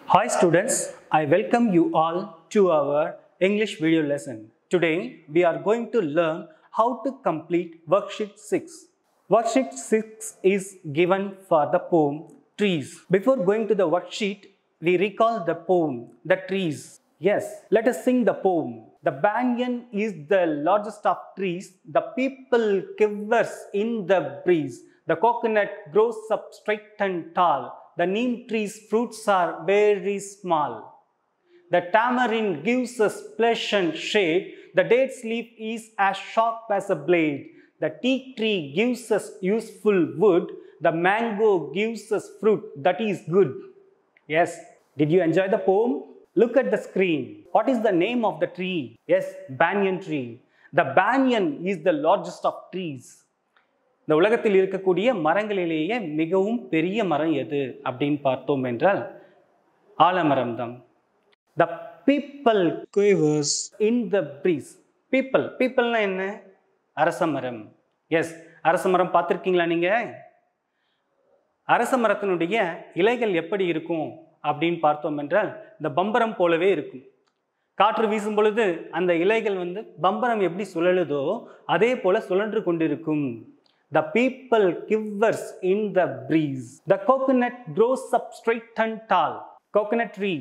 Hi students, I welcome you all to our English video lesson. Today we are going to learn how to complete worksheet 6. Worksheet 6 is given for the poem Trees. Before going to the worksheet, we recall the poem, The Trees. Yes, let us sing the poem. The banyan is the largest of trees. The people quivers in the breeze. The coconut grows up straight and tall. The neem tree's fruits are very small. The tamarind gives us pleasant shade. The date's leaf is as sharp as a blade. The teak tree gives us useful wood. The mango gives us fruit that is good. Yes, did you enjoy the poem? Look at the screen. What is the name of the tree? Yes, banyan tree. The banyan is the largest of trees. இந்த உலகத்தில் இருக்கக்கூடிய மரங்களிலேயே மிகவும் பெரிய மரம் எது அப்படின்னு பார்த்தோம் என்றால் ஆலமரம் தான். The people quivers in the breeze. Peopleனா என்ன? அரச மரம். எஸ், அரச மரம் பார்த்துருக்கீங்களா நீங்க? அரச மரத்தினுடைய இலைகள் எப்படி இருக்கும் அப்படின்னு பார்த்தோம் என்றால் இந்த பம்பரம் போலவே இருக்கும். காற்று வீசும் பொழுது அந்த இலைகள் பம்பரம் எப்படி சுழலுதோ அதே போல சுழன்று கொண்டிருக்கும். The people quivers in the breeze. The coconut grows up straight and tall. Coconut tree.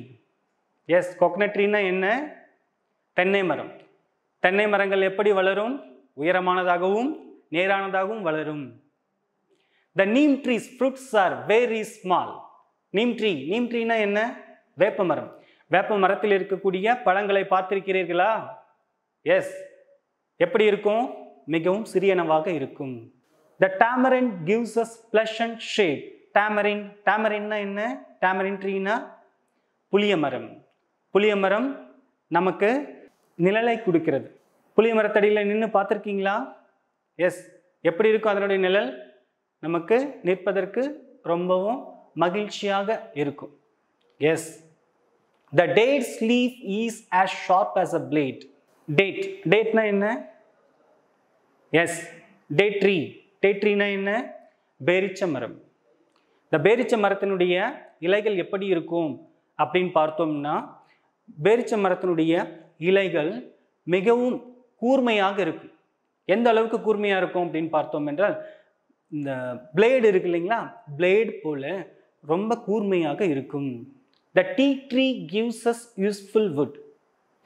Yes, coconut tree என்ன? தென்னை மரம். தென்னை மரங்கள் எப்படி வளரும்? உயரமானதாகவும் நேரானதாகவும் வளரும். The neem tree's fruits are very small. Neem tree என்ன? வேப்ப மரம். வேப்ப மரத்தில் இருக்கக்கூடிய பழங்களை பார்த்திருக்கிறீர்களா? எஸ், எப்படி இருக்கும்? மிகவும் சிறியனவாக இருக்கும். The tamarind gives us pleasant shade. Tamarind என்ன? Tamarind tree புளிய மரம். புளிய மரம் நமக்கு நிழலை கொடுக்கிறது. புளிய மரத்தடியில் நின்று பார்த்துருக்கீங்களா? எஸ், எப்படி இருக்கும் அதனுடைய நிழல்? நமக்கு நிற்பதற்கு ரொம்பவும் மகிழ்ச்சியாக இருக்கும். Yes, the date's leaf is as sharp as a blade. Dateனா என்ன? எஸ், date tree என்ன? பேரிச்ச மரம். இந்த பேரிச்ச மரத்தினுடைய இலைகள் எப்படி இருக்கும் அப்படின்னு பார்த்தோம்னா பேரிச்ச மரத்தினுடைய இலைகள் மிகவும் கூர்மையாக இருக்கும். எந்த அளவுக்கு கூர்மையாக இருக்கும் அப்படின்னு பார்த்தோம் என்றால் இந்த பிளேடு இருக்கு இல்லைங்களா, பிளேடு போல ரொம்ப கூர்மையாக இருக்கும். The teak tree gives us useful wood.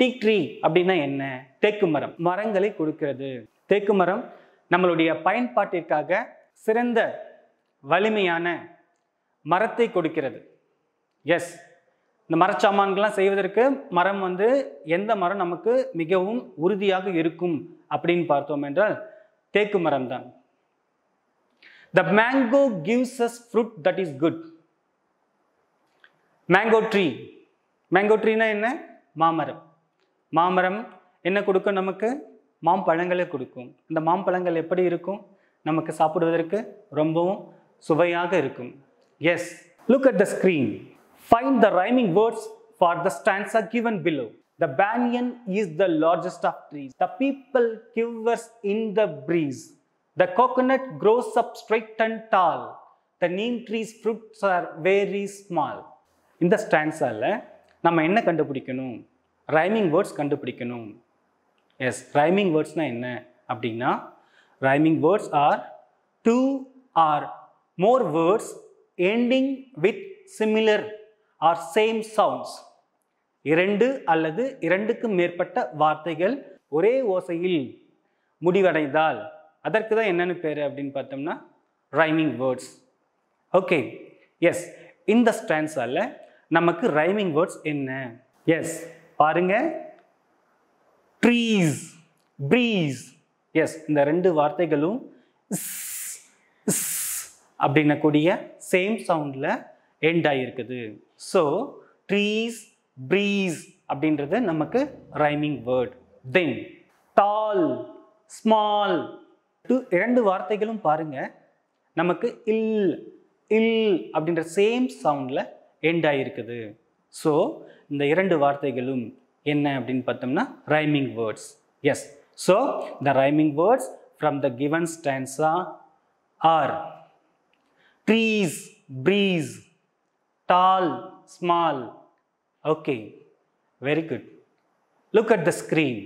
Teak tree அப்படின்னா என்ன? தேக்கு மரம். மரங்களை கொடுக்கிறது. தேக்கு மரம் நம்மளுடைய பயன்பாட்டிற்காக சிறந்த வலிமையான மரத்தை கொடுக்கிறது. எஸ், இந்த மரச்சாமான்கள்லாம் செய்வதற்கு மரம் எந்த மரம் நமக்கு மிகவும் உறுதியாக இருக்கும் அப்படின்னு பார்த்தோம் என்றால் தேக்கு மரம் தான். The mango gives us fruit that is good. Mango treeனா என்ன? மாமரம். மாமரம் என்ன கொடுக்கும் நமக்கு? மாம்பழங்களை கொடுக்கும். இந்த மாம்பழங்கள் எப்படி இருக்கும்? நமக்கு சாப்பிடுவதற்கு ரொம்பவும் சுவையாக இருக்கும். Yes, look at the screen. Find the rhyming words for the stanza given below. The banyan is the largest of trees. The people quivers in the breeze. The coconut grows up straight and tall. The neem tree's fruits are very small. இந்த ஸ்டான்ஸால நம்ம என்ன கண்டுபிடிக்கணும்? Rhyming words கண்டுபிடிக்கணும். Yes, rhyming வேர்ட்ஸ்னா என்ன அப்படின்னா rhyming words are two or more words ending with similar or same sounds. இரண்டு அல்லது இரண்டுக்கு மேற்பட்ட வார்த்தைகள் ஒரே ஓசையில் முடிவடைந்தால் அதற்கு தான் என்னன்னு பேர் அப்படின்னு பார்த்தோம்னா ரைமிங் வேர்ட்ஸ். ஓகே, எஸ், இந்த ஸ்டான்ஸால நமக்கு ரைமிங் வேர்ட்ஸ் என்ன? எஸ், பாருங்க. Trees, breeze. எஸ், இந்த ரெண்டு வார்த்தைகளும் அப்படின்னக்கூடிய சேம் சவுண்டில் எண்ட் ஆகியிருக்குது. ஸோ ட்ரீஸ், ப்ரீஸ் அப்படின்றது நமக்கு rhyming word. Then tall, small, இரண்டு வார்த்தைகளும் பாருங்க நமக்கு இல் அப்படின்ற சேம் சவுண்டில் எண்ட் ஆகியிருக்குது. ஸோ இந்த இரண்டு வார்த்தைகளும் என்ன அப்படின்னு பார்த்தோம்னா rhyming words. Yes, so the rhyming words from the given stanza are trees, breeze, tall, small, Okay, very good. Look at the screen.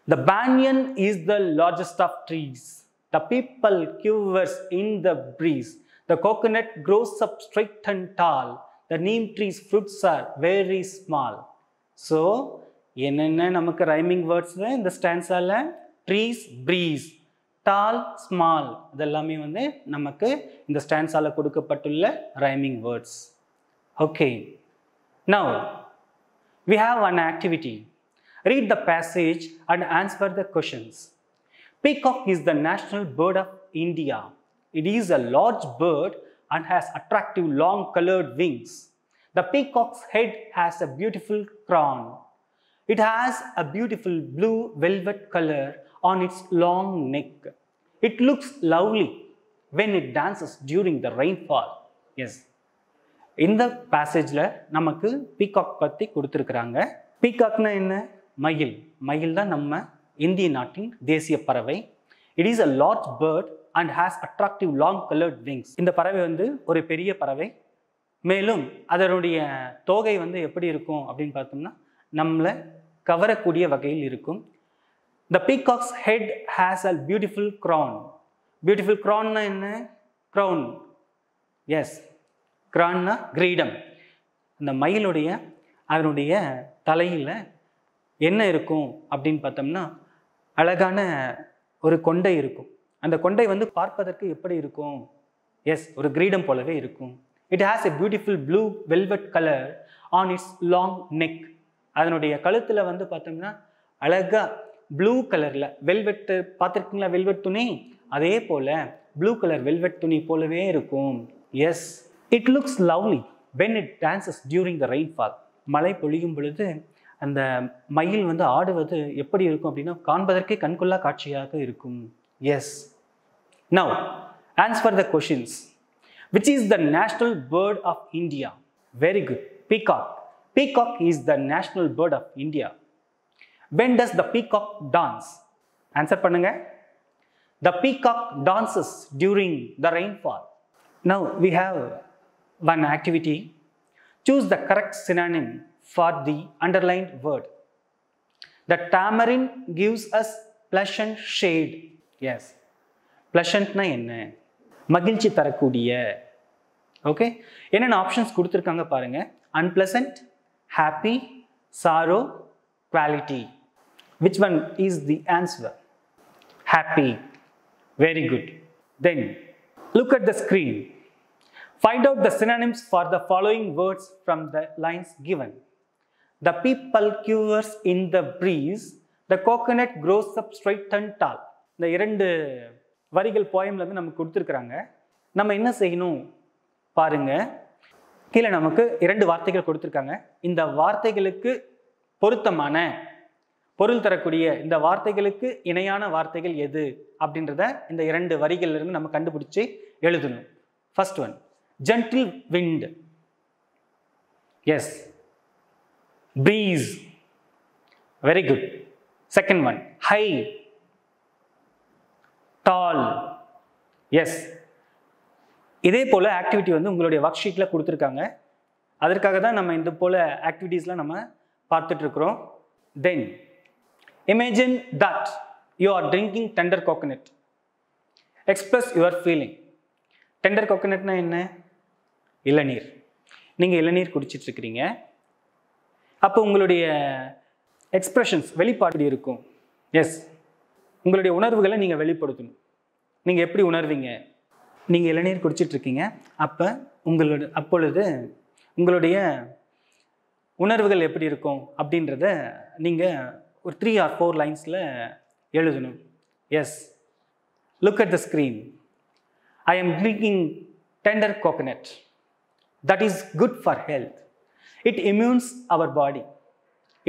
The banyan is the largest of trees. The people quivers in the breeze. The coconut grows up straight and tall. The neem tree's fruits are very small. So, என்னென்ன நமக்கு rhyming words இந்த ஸ்டான்ஸால trees, breeze, டால், small இதெல்லாமே வந்து நமக்கு இந்த ஸ்டான்ஸால கொடுக்கப்பட்டுள்ள rhyming words. Okay, now we have an activity. Read the passage and answer the questions. Peacock is the national bird of India. It is a large bird and has attractive long colored wings. The peacock's head has a beautiful crown. It has a beautiful blue velvet color on its long neck. It looks lovely when it dances during the rainfall. Yes. இந்த பேசேஜில் நமக்கு peacock பற்றி கொடுத்துருக்குறாங்க. பீகாக்னா என்ன? மயில். மயில் தான் நம்ம இந்திய நாட்டின் தேசிய பறவை. It is a large bird and has attractive long coloured wings. இந்த பறவை வந்து ஒரு பெரிய பறவை. மேலும் அதனுடைய தோகை வந்து எப்படி இருக்கும் அப்படின்னு பார்த்தோம்னா நம்மளை கவரக்கூடிய வகையில் இருக்கும். The peacock's head has a beautiful crown. Beautiful க்ரௌன்னா என்ன? க்ரௌன். எஸ், க்ரௌன்னா கிரீடம். இந்த மயிலுடைய அதனுடைய தலையில் என்ன இருக்கும் அப்படின்னு பார்த்தோம்னா அழகான ஒரு கொண்டை இருக்கும். அந்த கொண்டை வந்து பார்ப்பதற்கு எப்படி இருக்கும்? எஸ், ஒரு கிரீடம் போலவே இருக்கும். It has a beautiful blue velvet colour on it's long neck. அதனுடைய கழுத்தில் வந்து பார்த்தோம்னா அழகாக ப்ளூ கலரில் வெல்வெட்டு பார்த்துருக்கீங்களா? வெல்வெட் துணி அதே போல் ப்ளூ கலர் வெல்வெட் துணி போலவே இருக்கும். Yes, it looks lovely when it dances during the rainfall. மழை பொழியும் பொழுது அந்த மயில் வந்து ஆடுவது எப்படி இருக்கும் அப்படின்னா காண்பதற்கே கண்கொள்ளா காட்சியாக இருக்கும். Yes. Now answer the questions. Which is the national bird of India? Very good. Peacock. Peacock is the national bird of India. When does the peacock dance? Answer பண்ணுங்க. The peacock dances during the rainfall. Now we have one activity. Choose the correct synonym for the underlined word. The tamarind gives us pleasant shade. Yes. Pleasant na enna? மகிழ்ச்சி தரக்கூடிய. Okay, என்னென்ன options கொடுத்துருக்காங்க பாருங்க. Unpleasant, happy, sorrow, quality. Which one is the answer? Happy. Very good. Then look at the screen. Find out the synonyms for the following words from the lines given. The people quivers in the breeze. The coconut grows up straight and tall. இந்த இரண்டு வரிகள் போயம்ல இருந்து நமக்கு கொடுத்துருக்குறாங்க. நம்ம என்ன செய்யணும் பாருங்க. கீழே நமக்கு இரண்டு வார்த்தைகள் கொடுத்துருக்காங்க. இந்த வார்த்தைகளுக்கு பொருத்தமான பொருள் தரக்கூடிய இந்த வார்த்தைகளுக்கு இணையான வார்த்தைகள் எது அப்படின்றத இந்த இரண்டு வரிகள்ல இருந்து நம்ம கண்டுபிடிச்சு எழுதணும். First one, gentle wind. Yes. Breeze. Very good. Second one, high, tall. Yes. இதே போல ஆக்டிவிட்டி வந்து உங்களுடைய ஒர்க் ஷீட்ல கொடுத்துருக்காங்க. அதற்காக தான் நம்ம இந்த போல ஆக்டிவிட்டீஸ்லாம் நம்ம பார்த்துட்டு இருக்கிறோம். Then imagine that you are drinking tender coconut. Express your feeling. Tender கோகனட்னா என்ன? இளநீர். நீங்கள் இளநீர் குடிச்சிட்டு இருக்கிறீங்க. அப்போ உங்களுடைய எக்ஸ்பிரஷன்ஸ் வெளிப்பாடு இருக்கும். எஸ், உங்களுடைய உணர்வுகளை நீங்கள் வெளிப்படுத்தணும். நீங்கள் எப்படி உணர்வீங்க? நீங்கள் இளநீர் குடிச்சிட்டு இருக்கீங்க. அப்பொழுது உங்களுடைய உணர்வுகள் எப்படி இருக்கும் அப்படின்றத நீங்கள் ஒரு 3 or 4 லைன்ஸில் எழுதணும். Yes, look at the screen. I am drinking tender coconut. That is good for health. It immunes our body.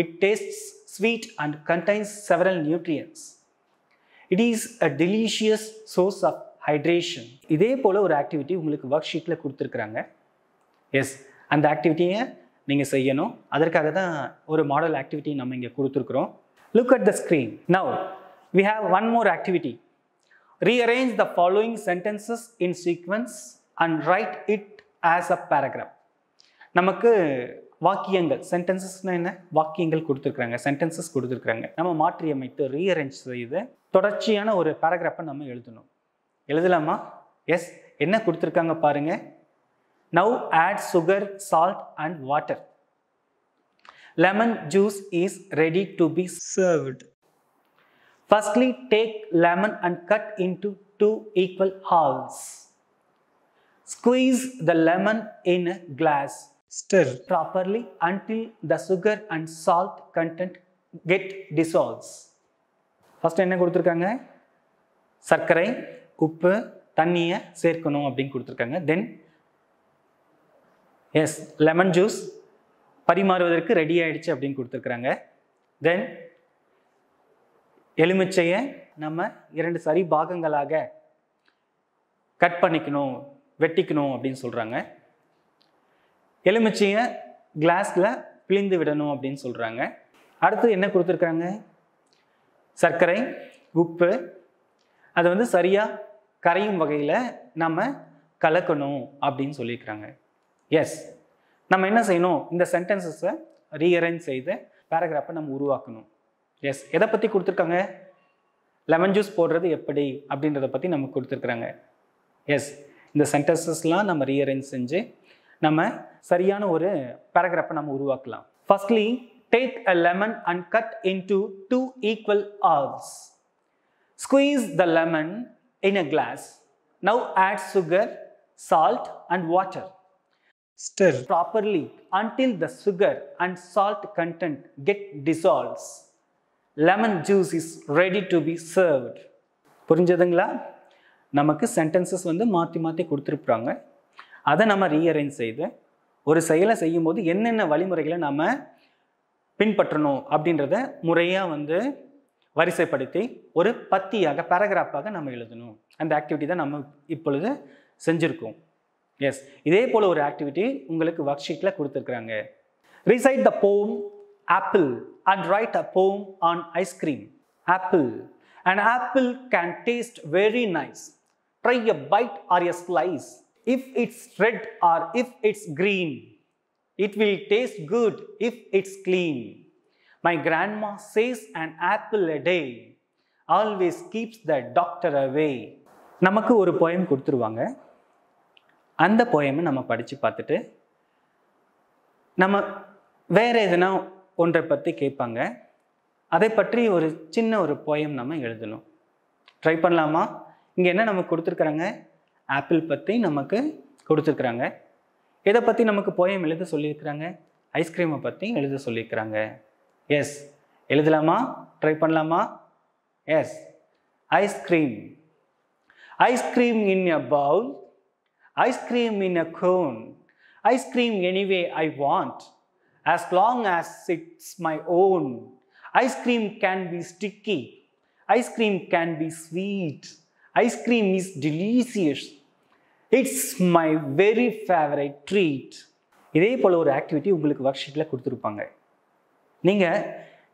It tastes sweet and contains several nutrients. It is a delicious source of hydration. இதே போல ஒரு activity உங்களுக்கு work ஷீட்டில் கொடுத்துருக்குறாங்க. S, அந்த ஆக்டிவிட்டியை நீங்கள் செய்யணும். அதற்காக தான் ஒரு மாடல் ஆக்டிவிட்டி நம்ம இங்கே கொடுத்துருக்குறோம். Look at the screen. Now we have one more activity. Rearrange the following sentences in sequence and write it as a paragraph. நமக்கு வாக்கியங்கள், சென்டென்சஸ்னா என்ன, வாக்கியங்கள் கொடுத்துருக்குறாங்க, சென்டென்சஸ் கொடுத்துருக்குறாங்க. நம்ம மாற்றி அமைத்து ரீஅரேஞ்ச் செய்து தொடர்ச்சியான ஒரு பேராகிராஃபை நம்ம எழுதணும். எழுதலாமா? எஸ். என்ன கொடுத்துருக்காங்க பாருங்க. Now add sugar, salt and water. Lemon juice is ready to be served. Firstly, take lemon and cut into 2 equal halves. Squeeze the lemon in a glass. Stir properly until the sugar and salt content get dissolves. First என்ன கொடுத்துருக்காங்க? சர்க்கரை, உப்பு, தண்ணியை சேர்க்கணும் அப்படின்னு கொடுத்துருக்காங்க. தென் S, lemon juice பரிமாறுவதற்கு ready ஆகிடுச்சு அப்படின்னு கொடுத்துருக்குறாங்க. தென் எலுமிச்சையை நம்ம 2 சரி பாகங்களாக கட் பண்ணிக்கணும், வெட்டிக்கணும் அப்படின்னு சொல்கிறாங்க. எலுமிச்சையை கிளாஸில் பிழிந்து விடணும் அப்படின்னு சொல்கிறாங்க. அடுத்து என்ன கொடுத்துருக்குறாங்க? சர்க்கரை, உப்பு, அதை வந்து சரியாக கரையும் வகையில் நம்ம கலக்கணும் அப்படின்னு சொல்லியிருக்கிறாங்க. எஸ், நம்ம என்ன செய்யணும்? இந்த சென்டென்சஸை ரீஅரேஞ்ச் செய்து பேராகிராஃபை நம்ம உருவாக்கணும். எஸ், எதை பற்றி கொடுத்துருக்காங்க? லெமன் ஜூஸ் போடுறது எப்படி அப்படின்றத பற்றி நமக்கு கொடுத்துருக்குறாங்க. எஸ், இந்த சென்டென்சஸ்லாம் நம்ம ரீஅரேஞ்ச் செஞ்சு நம்ம சரியான ஒரு பேராகிராஃபை நம்ம உருவாக்கலாம். Firstly, take a lemon and cut into 2 equal halves. Squeeze the lemon in a glass. Now add sugar, salt and water. Stir properly until the sugar and salt content get dissolves. Lemon juice is ready to be served. புரிஞ்சதுங்களா? நமக்கு sentences வந்து மாற்றி மாற்றி கொடுத்துருப்பாங்க. அதை நம்ம rearrange செய்து ஒரு செயலை செய்யும்போது என்னென்ன வழிமுறைகளை நம்ம பின்பற்றணும் அப்படின்றத முறையாக வந்து வரிசைப்படுத்தி ஒரு பத்தியாக, பேராகிராஃபாக நம்ம எழுதணும். அந்த ஆக்டிவிட்டி தான் நம்ம இப்பொழுது செஞ்சுருக்கோம். எஸ், இதே போல் ஒரு ஆக்டிவிட்டி உங்களுக்கு ஒர்க் ஷீட்டில் கொடுத்துருக்குறாங்க. Recite the poem Apple and write a poem on ice cream. Apple. An apple can taste very nice. Try a bite or a slice. If it's red or if it's green, it will taste good if it's clean. My grandma says an apple a day always keeps the doctor away. நமக்கு ஒரு poem கொடுத்துருவாங்க. அந்த போயமை நம்ம படித்து பார்த்துட்டு நம்ம வேறு எதுனா ஒன்றை பற்றி கேட்பாங்க. அதை பற்றி ஒரு சின்ன ஒரு போயம் நம்ம எழுதணும். ட்ரை பண்ணலாமா? இங்கே என்ன நமக்கு கொடுத்துருக்குறாங்க? ஆப்பிள் பற்றி நமக்கு கொடுத்துருக்குறாங்க. எதை பற்றி நமக்கு போயம் எழுத சொல்லியிருக்கிறாங்க? ஐஸ்கிரீமை பற்றி எழுத சொல்லியிருக்கிறாங்க. எஸ், எழுதலாமா? ட்ரை பண்ணலாமா? Yes. Ice cream. Ice cream in a bowl, ice cream in a cone, ice cream any way I want, as long as it's my own. Ice cream can be sticky, ice cream can be sweet, ice cream is delicious, it's my very favorite treat. இதே போல் ஒரு activity உங்களுக்கு work ஷீட்டில் கொடுத்துருப்பாங்க. நீங்கள்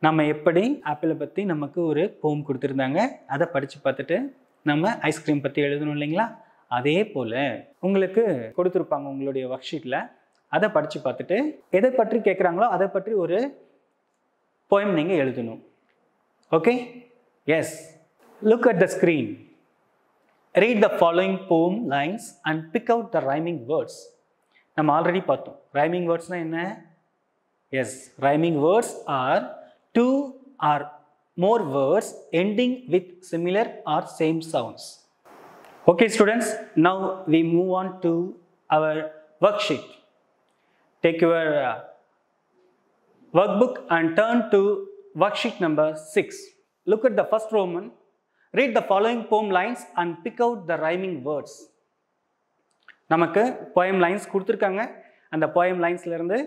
நம்ம எப்படி ஆப்பிளை பற்றி நமக்கு ஒரு போம் கொடுத்துருந்தாங்க, அதை படித்து பார்த்துட்டு நம்ம ஐஸ்கிரீம் பற்றி எழுதணும் இல்லைங்களா? அதே போல் உங்களுக்கு கொடுத்துருப்பாங்க உங்களுடைய ஒர்க் ஷீட்டில். அதை படித்து பார்த்துட்டு எதை பற்றி கேட்குறாங்களோ அதை பற்றி ஒரு போயம் நீங்கள் எழுதணும். Okay? Yes. Look at the screen. Read the following poem lines and pick out the rhyming words. நம்ம ஆல்ரெடி பார்த்தோம். ரைமிங் வேர்ட்ஸ்னால் என்ன? Yes, rhyming words are 2 or more words ending with similar or same sounds. Okay students, now we move on to our worksheet. Take your workbook and turn to worksheet number 6. Look at the first Roman. Read the following poem lines and pick out the rhyming words. நமக்கு poem lines கொடுத்துருக்காங்க. அந்த poem linesல இருந்து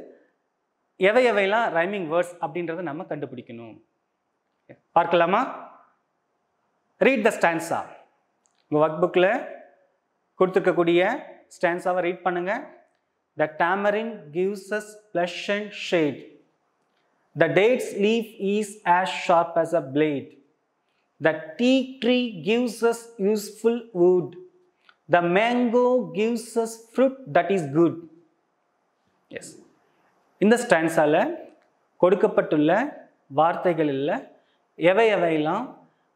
எவையெல்லாம் rhyming words அப்படின்றத நம்ம கண்டுபிடிக்கணும். பார்க்கலாமா? Read the stanza. உங்கள் ஒர்க் புக்கில் கொடுத்துருக்கக்கூடிய ஸ்டான்ஸாவை ரீட் பண்ணுங்கள். The tamarind gives us pleasant shade. The date's leaf is as sharp as a blade. The teak tree gives us useful wood. The mango gives us fruit that is good. Yes. இந்த ஸ்டான்ஸால கொடுக்கப்பட்டுள்ள வார்த்தைகளில் எவையெல்லாம்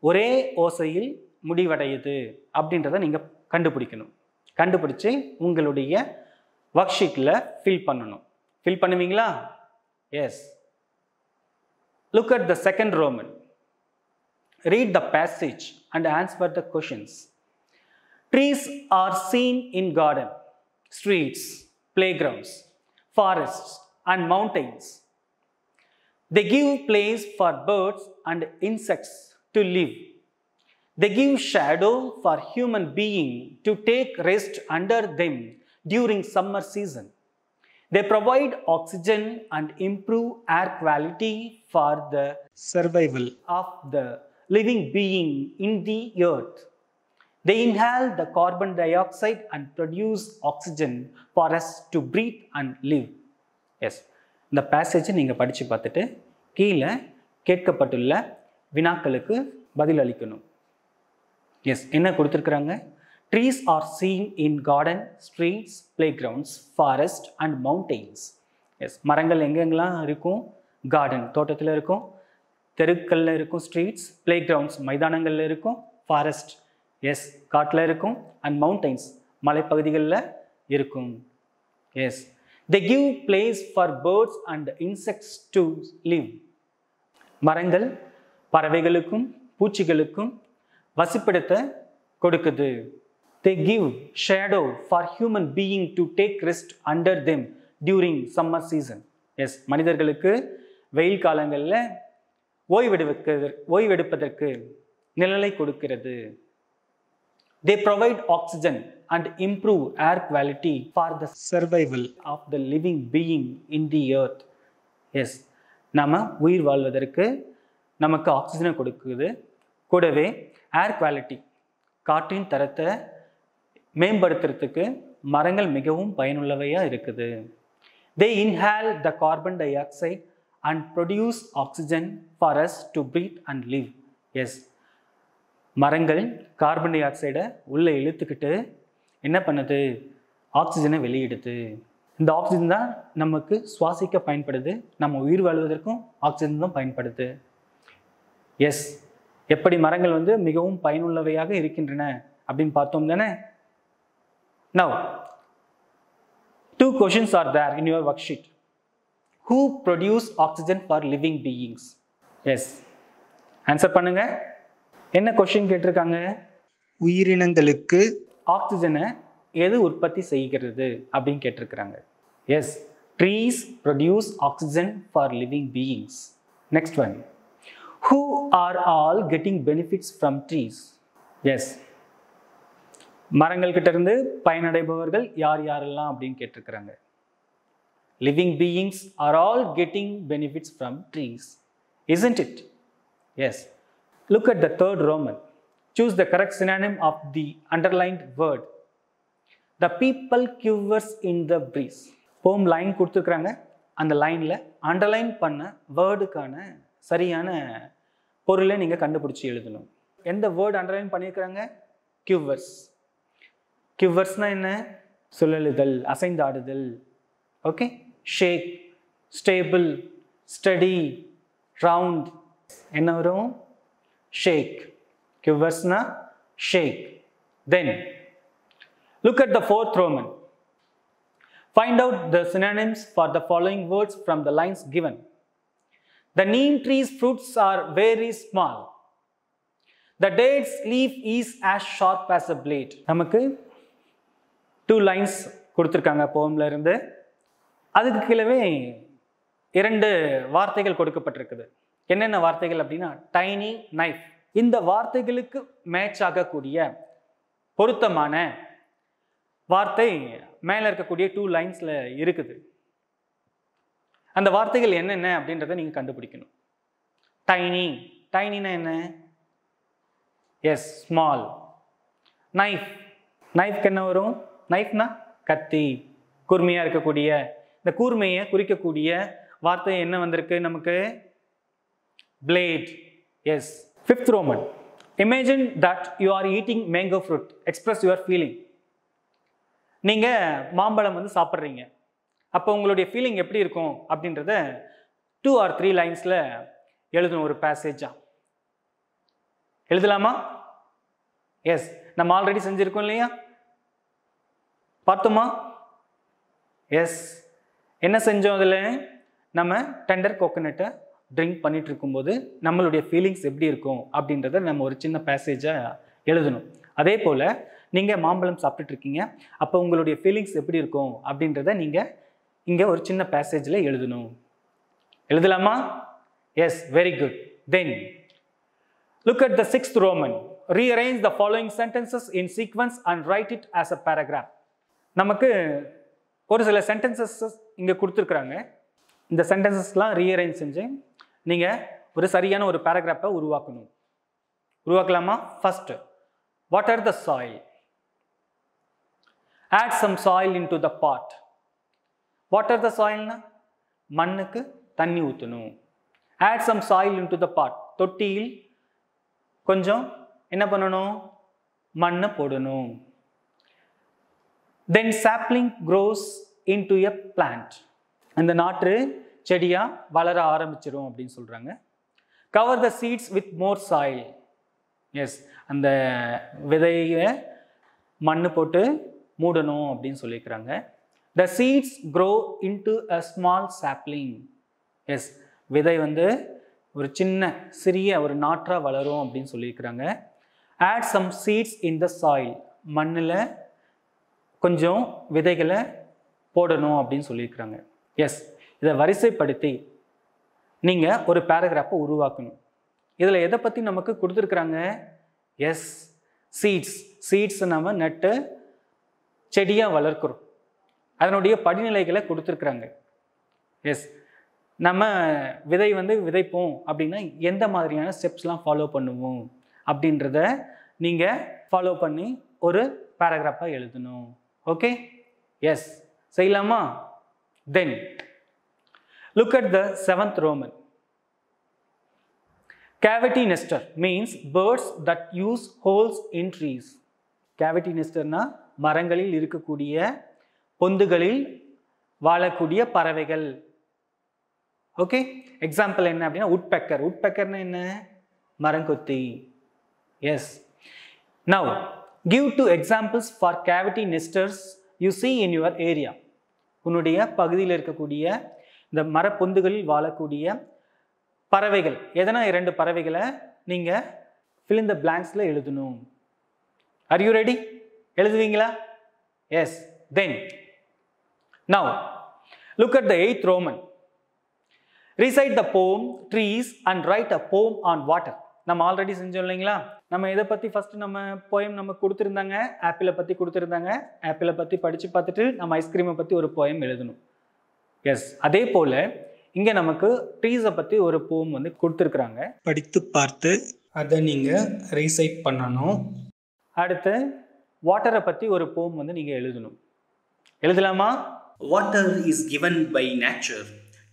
ஒரே ஓசையில் முடிவடையுது அப்படின்றத நீங்கள் கண்டுபிடிக்கணும். கண்டுபிடிச்சு உங்களுடைய ஒர்க் ஷீட்டில் ஃபில் பண்ணணும். ஃபில் பண்ணுவீங்களா? Yes. Look at the second Roman. Read the passage and answer the questions. Trees are seen in garden, streets, playgrounds, forests, and mountains. They give place for birds and insects to live. They give shadow for human being to take rest under them during summer season. They provide oxygen and improve air quality for the survival of the living being in the earth. They inhale the carbon dioxide and produce oxygen for us to breathe and live. Yes. இந்த பேசேஜை நீங்கள் படித்து பார்த்துட்டு கீழே கேட்கப்பட்டுள்ள வினாக்களுக்கு பதில் அளிக்கணும். S, என்ன கொடுத்துருக்குறாங்க? Trees are seen in garden, streets, playgrounds, forest and mountains. Yes, மரங்கள் எங்கெங்கெல்லாம் இருக்கும்? கார்டன், தோட்டத்தில் இருக்கும். தெருக்களில் இருக்கும், ஸ்ட்ரீட்ஸ், பிளே கிரவுண்ட்ஸ், மைதானங்களில் இருக்கும். ஃபாரஸ்ட், எஸ், காட்டில் இருக்கும். அண்ட் மவுண்டைன்ஸ், மலைப்பகுதிகளில் இருக்கும். S. They give place for birds and insects to live. மரங்கள் பறவைகளுக்கும் பூச்சிகளுக்கும் வசிப்பிடத்தை கொடுக்குது. They give shadow for human being to take rest under them during summer season. Yes, மனிதர்களுக்கு வெயில் காலங்களில் ஓய்வெடுப்பதற்கு நிழலை கொடுக்கிறது. They provide oxygen and improve air quality for the survival of the living being in the earth. Yes, நம்ம உயிர் வாழ்வதற்கு நமக்கு ஆக்சிஜனை கொடுக்குது. கூடவே ஏர் குவாலிட்டி, காற்றின் தரத்தை மேம்படுத்துறதுக்கு மரங்கள் மிகவும் பயனுள்ளவையாக இருக்குது. They inhale the carbon dioxide and produce oxygen for us to breathe and live. Yes, மரங்கள் கார்பன் டை ஆக்சைடை உள்ளே இழுத்துக்கிட்டு என்ன பண்ணுது? ஆக்சிஜனை வெளியிடுது. இந்த ஆக்சிஜன் தான் நமக்கு சுவாசிக்க பயன்படுது. நம்ம உயிர் வாழ்வதற்கும் ஆக்சிஜன் தான் பயன்படுது. எஸ், எப்படி மரங்கள் மிகவும் பயனுள்ளவையாக இருக்கின்றன அப்படின்னு பார்த்தோம் தானே? Now, 2 questions are there in your worksheet. Who produce oxygen for living beings? Yes. Answer பண்ணுங்க. என்ன கொஸ்டின் கேட்டிருக்காங்க? உயிரினங்களுக்கு ஆக்சிஜனை எது உற்பத்தி செய்கிறது அப்படின்னு கேட்டிருக்கிறாங்க. Yes, trees produce oxygen for living beings. Next one, who are all getting benefits from trees? Yes, மரங்கள் கிட்ட இருந்து பயனடைபவர்கள் யார் யாரெல்லாம் அப்படின்னு கேட்டிருக்கிறாங்க. Living beings are all getting benefits from trees, isn't it? Yes. Look at the third Roman. Choose the correct synonym of the underlined word. The people quivers in the breeze. Poem line கொடுத்துருக்குறாங்க. அந்த லைனில் underline பண்ண வேர்டுக்கான சரியான பொருளை நீங்கள் கண்டுபிடிச்சி எழுதணும். எந்த வேர்டு அண்டர்லைன் பண்ணியிருக்கிறாங்க? கியூவர்ஸ். கியூவர்ஸ்னால் என்ன? சுழலுதல், அசைந்தாடுதல். ஓகே. ஷேக், ஸ்டேபிள், ஸ்டடி, ரவுண்ட். என்ன வரும்? ஷேக். கியூவர்ஸ்னா ஷேக். தென் look at the fourth Roman. Find out the synonyms for the following words from the lines given. The neem tree's fruits are very small. The date's leaf is as sharp as a blade. நமக்கு 2 lines கொடுத்திருக்காங்க போம்ல இருந்து. அதுக்கு கீழவே 2 வார்த்தைகள் கொடுக்கப்பட்டிருக்குது. என்னென்ன வார்த்தைகள் அப்படின்னா tiny, knife. இந்த வார்த்தைகளுக்கு மேட்ச் ஆகக்கூடிய பொருத்தமான வார்த்தை மேலே இருக்கக்கூடிய 2 லைன்ஸில் இருக்குது. அந்த வார்த்தைகள் என்னென்ன அப்படின்றத நீங்கள் கண்டுபிடிக்கணும். டைனி, டைனினா என்ன? S, small. நைஃப், நைஃப்க்கு என்ன வரும்? நைஃப்னா கத்தி, கூர்மையாக இருக்கக்கூடிய. இந்த கூர்மையை குறிக்கக்கூடிய வார்த்தை என்ன வந்திருக்கு நமக்கு? Blade. Yes. Fifth Roman. Imagine that you are eating mango fruit. Express your feeling. நீங்கள் மாம்பழம் சாப்பிட்றீங்க. அப்போ உங்களுடைய ஃபீலிங் எப்படி இருக்கும் அப்படின்றத 2 or 3 லைன்ஸில் எழுதணும் ஒரு பேசேஜாக. எழுதலாமா? எஸ், நம்ம ஆல்ரெடி செஞ்சுருக்கோம் இல்லையா? பார்த்தோமா? எஸ், என்ன செஞ்சோம்? அதில் நம்ம டெண்டர் கோகோனட்டை ட்ரிங்க் பண்ணிட்டு இருக்கும்போது நம்மளுடைய ஃபீலிங்ஸ் எப்படி இருக்கும் அப்படின்றத நம்ம ஒரு சின்ன பேசேஜாக எழுதணும். அதே போல் நீங்கள் மாம்பழம் சாப்பிட்டுட்டு இருக்கீங்க, அப்போ உங்களுடைய ஃபீலிங்ஸ் எப்படி இருக்கும் அப்படின்றத நீங்கள் இங்கே ஒரு சின்ன பேசேஜில் எழுதணும். எழுதலாமா? Yes, very good. Then look at the 6th Roman. Rearrange the following sentences in sequence and write it as a paragraph. நமக்கு ஒரு சில சென்டென்சஸ் இங்கே கொடுத்துருக்குறாங்க. இந்த சென்டென்சஸ்லாம் ரீஅரேஞ்ச் செஞ்சு நீங்கள் ஒரு சரியான ஒரு பேராகிராஃபை உருவாக்கணும். உருவாக்கலாமா? First, what are the soil? Add some soil into the pot. What are the சாயில்னா மண்ணுக்கு தண்ணி ஊற்றணும். Add some soil into the pot, தொட்டியில் கொஞ்சம் என்ன பண்ணணும்? மண்ணை போடணும். Then sapling grows into a plant. அந்த நாற்று செடியா வளர ஆரம்பிச்சிடும் அப்படின்னு சொல்றாங்க. Cover the seeds with more soil. Yes, அந்த விதையை மண்ணு போட்டு மூடணும் அப்படின்னு சொல்லியிருக்கிறாங்க. The seeds grow into a small sapling. S, விதை வந்து ஒரு சின்ன சிறிய ஒரு நாற்றா வளரும் அப்படின்னு சொல்லியிருக்கிறாங்க. Add some seeds in the soil. மண்ணில் கொஞ்சம் விதைகளை போடணும் அப்படின்னு சொல்லியிருக்கிறாங்க. எஸ், இதை வரிசைப்படுத்தி நீங்கள் ஒரு பேராகிராஃபை உருவாக்கணும். இதில் எதை பற்றி நமக்கு கொடுத்துருக்குறாங்க? S, seeds. சீட்ஸ் நம்ம நட்டு செடியாக வளர்க்குறோம். அதனுடைய படிநிலைகளை கொடுத்துருக்குறாங்க. எஸ், நம்ம விதை வந்து விதைப்போம் அப்படின்னா எந்த மாதிரியான ஸ்டெப்ஸ்லாம் ஃபாலோ பண்ணுவோம் அப்படின்றத நீங்கள் ஃபாலோ பண்ணி ஒரு பேராகிராஃபாக எழுதணும். ஓகே, எஸ், செய்யலாமா? தென் look at the 7th Roman. Cavity nester means birds that use holes in trees. Cavity nesterனா மரங்களில் இருக்கக்கூடிய பொந்துகளில் வாழக்கூடிய பறவைகள். ஓகே, எக்ஸாம்பிள் என்ன அப்படின்னா உட்பெக்கர். உட்பெக்கர்னா என்ன? மரங்கொத்தி. Yes, now give 2 examples for cavity nesters you see in your area. உன்னுடைய பகுதியில் இருக்கக்கூடிய இந்த மரப்பொந்துகளில் வாழக்கூடிய பறவைகள் எதனா 2 பறவைகளை நீங்கள் fill in the blanksல எழுதணும். Are you ready? எழுதுவீங்களா? Yes. Then now look at the 8th Roman. Recite the poem trees and write a poem on water. நம்ம ஆல்ரெடி செஞ்சோம் இல்லைங்களா? நம்ம இதை பற்றி ஃபஸ்ட்டு நம்ம போயம் நம்ம கொடுத்துருந்தாங்க. ஆப்பிளை பற்றி கொடுத்துருந்தாங்க. ஆப்பிளை பற்றி படித்து பார்த்துட்டு நம்ம ஐஸ்கிரீமை பற்றி ஒரு போயம் எழுதணும். எஸ், அதே போல் இங்கே நமக்கு ட்ரீஸை பற்றி ஒரு போம் வந்து கொடுத்துருக்குறாங்க. படித்து பார்த்து அதை நீங்கள் ரீசைட் பண்ணணும். அடுத்து வாட்டரை பற்றி ஒரு போம் வந்து நீங்கள் எழுதணும். எழுதலாமா? Water is given by nature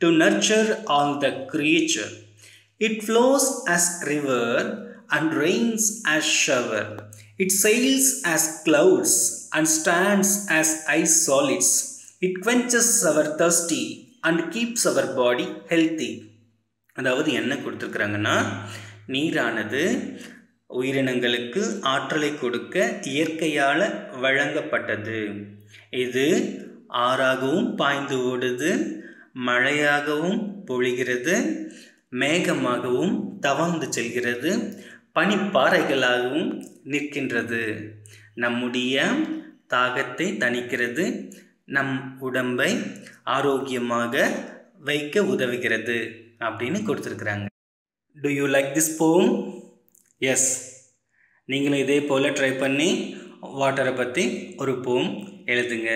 to nurture all the creature. It flows as river and rains as shower. It sails as clouds and stands as ice solids. It quenches our thirsty and keeps our body healthy. அதாவது என்ன கொடுத்துருக்குறாங்கன்னா, நீரானது உயிரினங்களுக்கு ஆற்றலை கொடுக்க இயற்கையால் வழங்கப்பட்டது. இது ஆறாகவும் பாய்ந்து ஓடுது, மழையாகவும் பொழிகிறது, மேகமாகவும் தவழ்ந்து செல்கிறது, பனிப்பாறைகளாகவும் நிற்கின்றது. நம்முடைய தாகத்தை தணிக்கிறது, நம் உடம்பை ஆரோக்கியமாக வைக்க உதவுகிறது அப்படின்னு கொடுத்துருக்குறாங்க. டு யூ லைக் திஸ் போம்? எஸ், நீங்களும் இதே போல் ட்ரை பண்ணி வாட்டரை பற்றி ஒரு போம் எழுதுங்க.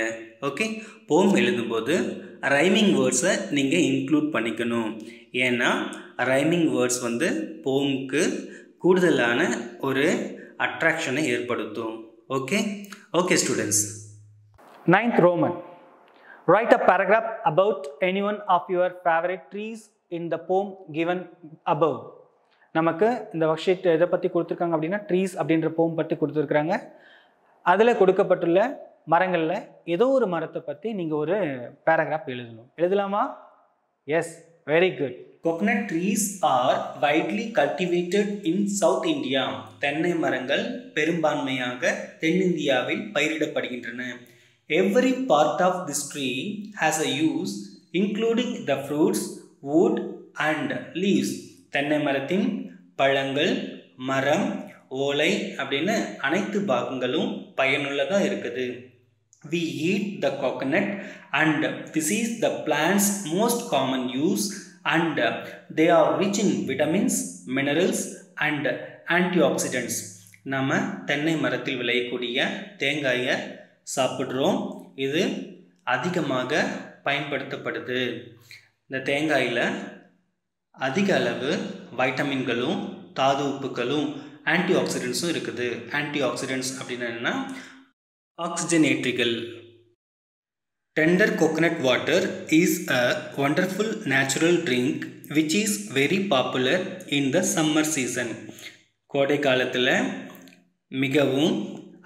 ஓகே, போம் எழுதும்போது ரைமிங் வேர்ட்ஸை நீங்கள் இன்க்ளூட் பண்ணிக்கணும். ஏன்னா ரைமிங் வேர்ட்ஸ் வந்து போமுக்கு கூடுதலான ஒரு அட்ராக்ஷனை ஏற்படுத்தும். Okay okay students. 9th Roman. Write a paragraph about any one of your favorite trees in the poem given above. நமக்கு இந்த ஒர்க் ஷீட் எதை பற்றி கொடுத்துருக்காங்க அப்படின்னா ட்ரீஸ் அப்படின்ற போம் பற்றி கொடுத்துருக்குறாங்க. அதில் கொடுக்கப்பட்டுள்ள மரங்களில் ஏதோ ஒரு மரத்தை பற்றி நீங்கள் ஒரு பேராகிராஃப் எழுதணும். எழுதலாமா? Yes, very good. Coconut trees are widely cultivated in South India. தென்னை மரங்கள் பெரும்பான்மையாக தென்னிந்தியாவில் பயிரிடப்படுகின்றன. Every part of this tree has a use, including the fruits, wood and leaves. தென்னை மரத்தின் பழங்கள், மரம், ஓலை அப்படின்னு அனைத்து பாகங்களும் பயனுள்ளதாக இருக்குது. We eat the coconut and this is the plant's most common use and they are rich in vitamins, minerals and antioxidants. நம்ம தென்னை மரத்தில் விளையக்கூடிய தேங்காயை சாப்பிட்றோம். இது அதிகமாக பயன்படுத்தப்படுது. இந்த தேங்காயில் அதிக அளவு வைட்டமின்களும் தாது உப்புகளும் ஆன்டி ஆக்சிடென்ட்ஸும் இருக்குது. ஆன்டி ஆக்சிடென்ட்ஸ் அப்படின்னு என்னென்னா ஆக்சிஜனேற்றிகள். Tender coconut water is a wonderful natural drink which is very popular in the summer season. கோடை காலத்தில் மிகவும்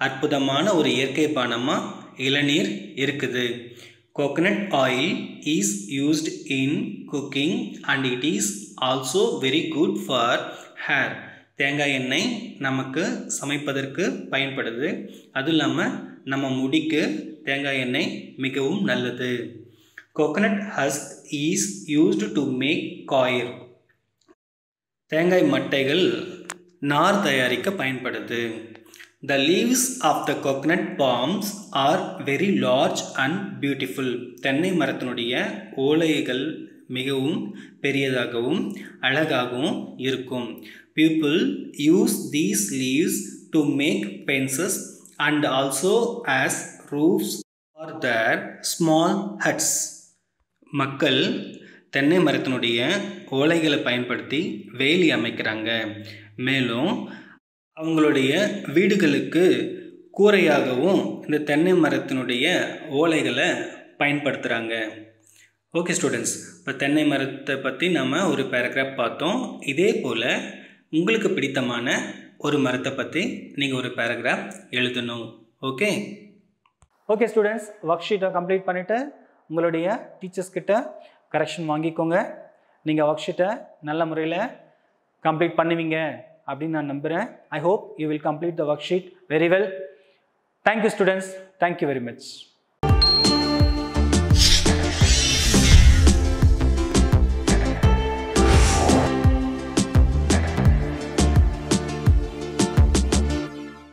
அற்புதமான ஒரு இயற்கை பானமாக இளநீர் இருக்குது. Coconut oil is used in cooking and it is also very good for hair. தேங்காய் எண்ணெய் நமக்கு சமைப்பதற்கு பயன்படுது. அதுவும் இல்லாமல் நம்ம முடிக்கு தேங்காய் எண்ணெய் மிகவும் நல்லது. Coconut husk is used to make coir. தேங்காய் மட்டைகள் நார் தயாரிக்க பயன்படுது. The leaves of the coconut palms are very large and beautiful. தென்னை மரத்தினுடைய ஓலைகள் மிகவும் பெரியதாகவும் அழகாகவும் இருக்கும். People use these leaves to make fences and also as roofs for their small huts. மக்கள் தென்னை மரத்தினுடைய ஓலைகளை பயன்படுத்தி வேலி அமைக்கிறாங்க. மேலும் அவங்களுடைய வீடுகளுக்கு கூரையாகவும் இந்த தென்னை மரத்தினுடைய ஓலைகளை பயன்படுத்துகிறாங்க. ஓகே ஸ்டூடெண்ட்ஸ், இப்போ தென்னை மரத்தை பற்றி நம்ம ஒரு பேராகிராஃப் பார்த்தோம். இதே போல் உங்களுக்கு பிடித்தமான ஒரு மரத்தை பற்றி நீங்கள் ஒரு பேராகிராஃப் எழுதணும். ஓகே ஓகே ஸ்டூடெண்ட்ஸ், ஒர்க் ஷீட்டை கம்ப்ளீட் பண்ணிவிட்டு உங்களுடைய டீச்சர்ஸ் கிட்ட கரெக்ஷன் வாங்கிக்கோங்க. நீங்கள் ஒர்க் ஷீட்டை நல்ல முறையில் கம்ப்ளீட் பண்ணுவீங்க அப்படின்னு நான் நம்புகிறேன். I hope you will complete the work sheet very well. Thank you students, thank you very much.